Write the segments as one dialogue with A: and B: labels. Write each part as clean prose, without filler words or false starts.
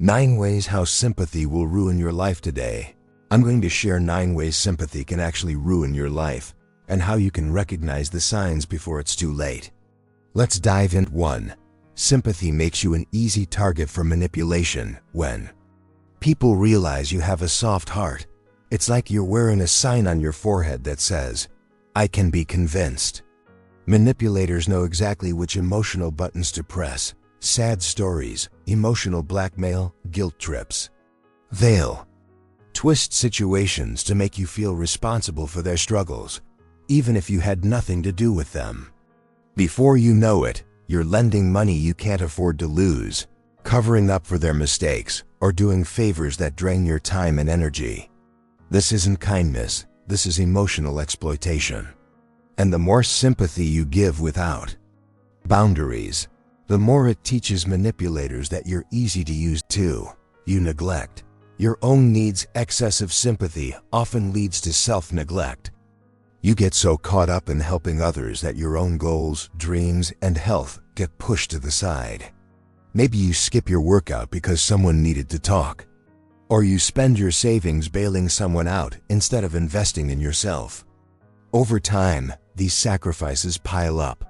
A: 9 ways how sympathy will ruin your life today. I'm going to share 9 ways sympathy can actually ruin your life and how you can recognize the signs before it's too late. Let's dive in. 1. Sympathy makes you an easy target for manipulation. When people realize you have a soft heart, it's like you're wearing a sign on your forehead that says, "I can be convinced." Manipulators know exactly which emotional buttons to press: sad stories, emotional blackmail, guilt trips. They'll twist situations to make you feel responsible for their struggles, even if you had nothing to do with them. Before you know it, you're lending money you can't afford to lose, covering up for their mistakes, or doing favors that drain your time and energy. This isn't kindness, this is emotional exploitation. And the more sympathy you give without boundaries, the more it teaches manipulators that you're easy to use too. You neglect your own needs. Excessive sympathy often leads to self-neglect. You get so caught up in helping others that your own goals, dreams, and health get pushed to the side. Maybe you skip your workout because someone needed to talk. Or you spend your savings bailing someone out instead of investing in yourself. Over time, these sacrifices pile up.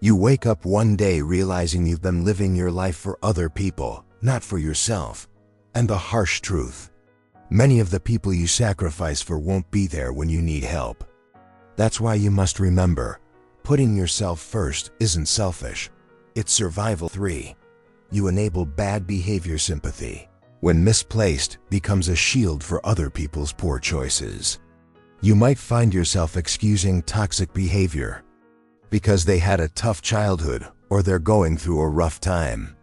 A: You wake up one day realizing you've been living your life for other people, not for yourself. And the harsh truth: many of the people you sacrifice for won't be there when you need help. That's why you must remember, putting yourself first isn't selfish, it's survival. 3. You enable bad behavior. Sympathy, when misplaced, becomes a shield for other people's poor choices. You might find yourself excusing toxic behavior because they had a tough childhood or they're going through a rough time.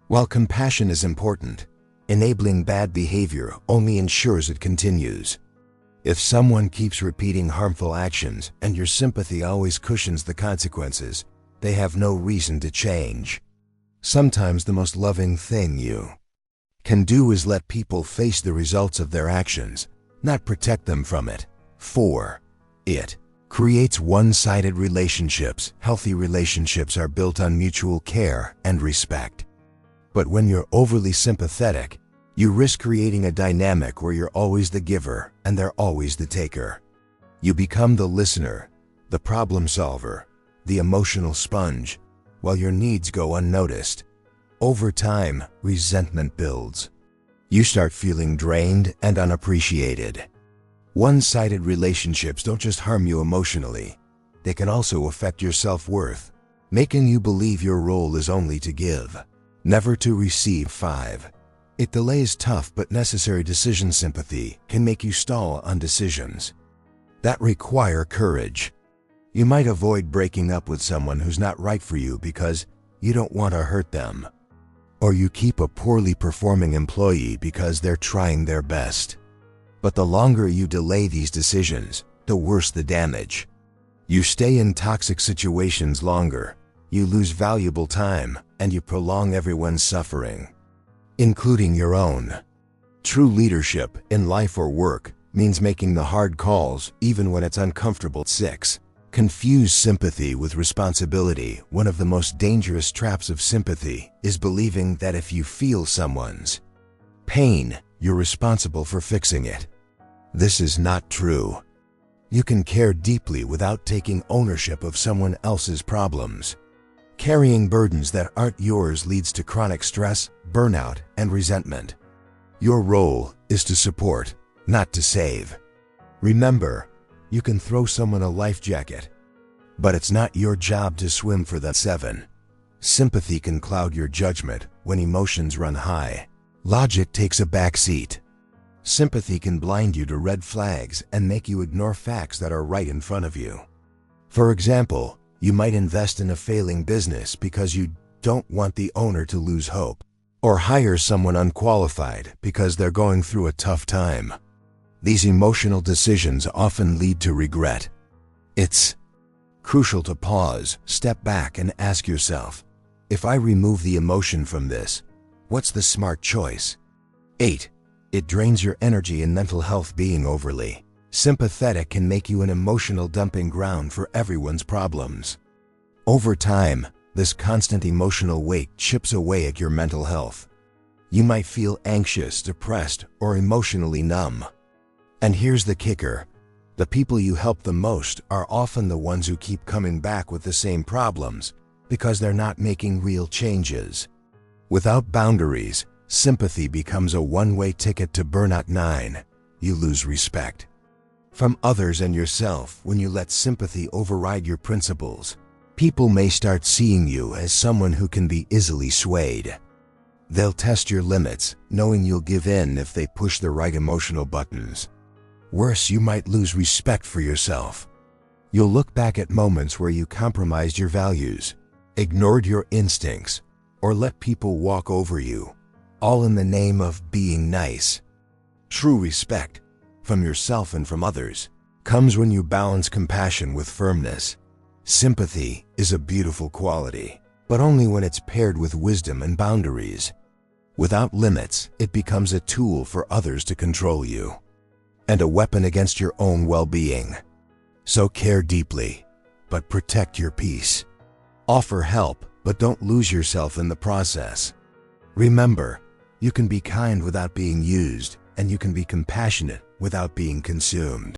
A: While compassion is important, enabling bad behavior only ensures it continues. If someone keeps repeating harmful actions and your sympathy always cushions the consequences, they have no reason to change. Sometimes the most loving thing you can do is let people face the results of their actions, not protect them from it. 4. It creates one-sided relationships. Healthy relationships are built on mutual care and respect. But when you're overly sympathetic, you risk creating a dynamic where you're always the giver and they're always the taker. You become the listener, the problem solver, the emotional sponge, while your needs go unnoticed. Over time, resentment builds. You start feeling drained and unappreciated. One-sided relationships don't just harm you emotionally, they can also affect your self-worth, making you believe your role is only to give, never to receive. 5. It delays tough but necessary decisions. Sympathy can make you stall on decisions that require courage. You might avoid breaking up with someone who's not right for you because you don't want to hurt them. Or you keep a poorly performing employee because they're trying their best. But the longer you delay these decisions, the worse the damage. You stay in toxic situations longer, you lose valuable time, and you prolong everyone's suffering, including your own. True leadership, in life or work, means making the hard calls even when it's uncomfortable. 6. Confuse sympathy with responsibility. One of the most dangerous traps of sympathy is believing that if you feel someone's pain, you're responsible for fixing it. This is not true. You can care deeply without taking ownership of someone else's problems. Carrying burdens that aren't yours leads to chronic stress, burnout, and resentment. Your role is to support, not to save. Remember, you can throw someone a life jacket, but it's not your job to swim for them. 7. Sympathy can cloud your judgment when emotions run high. Logic takes a back seat. Sympathy can blind you to red flags and make you ignore facts that are right in front of you. For example, you might invest in a failing business because you don't want the owner to lose hope, or hire someone unqualified because they're going through a tough time. These emotional decisions often lead to regret. It's crucial to pause, step back, and ask yourself, if I remove the emotion from this, what's the smart choice? 8. It drains your energy and mental health. Being overly sympathetic can make you an emotional dumping ground for everyone's problems. Over time, this constant emotional weight chips away at your mental health. You might feel anxious, depressed, or emotionally numb. And here's the kicker. The people you help the most are often the ones who keep coming back with the same problems because they're not making real changes. Without boundaries, sympathy becomes a one-way ticket to burnout. 9. You lose respect from others and yourself when you let sympathy override your principles. People may start seeing you as someone who can be easily swayed. They'll test your limits, knowing you'll give in if they push the right emotional buttons. Worse, you might lose respect for yourself. You'll look back at moments where you compromised your values, ignored your instincts, or let people walk over you, all in the name of being nice. True respect, from yourself and from others, comes when you balance compassion with firmness. Sympathy is a beautiful quality, but only when it's paired with wisdom and boundaries. Without limits, it becomes a tool for others to control you, and a weapon against your own well-being. So care deeply, but protect your peace. Offer help, but don't lose yourself in the process. Remember, you can be kind without being used, and you can be compassionate without being consumed.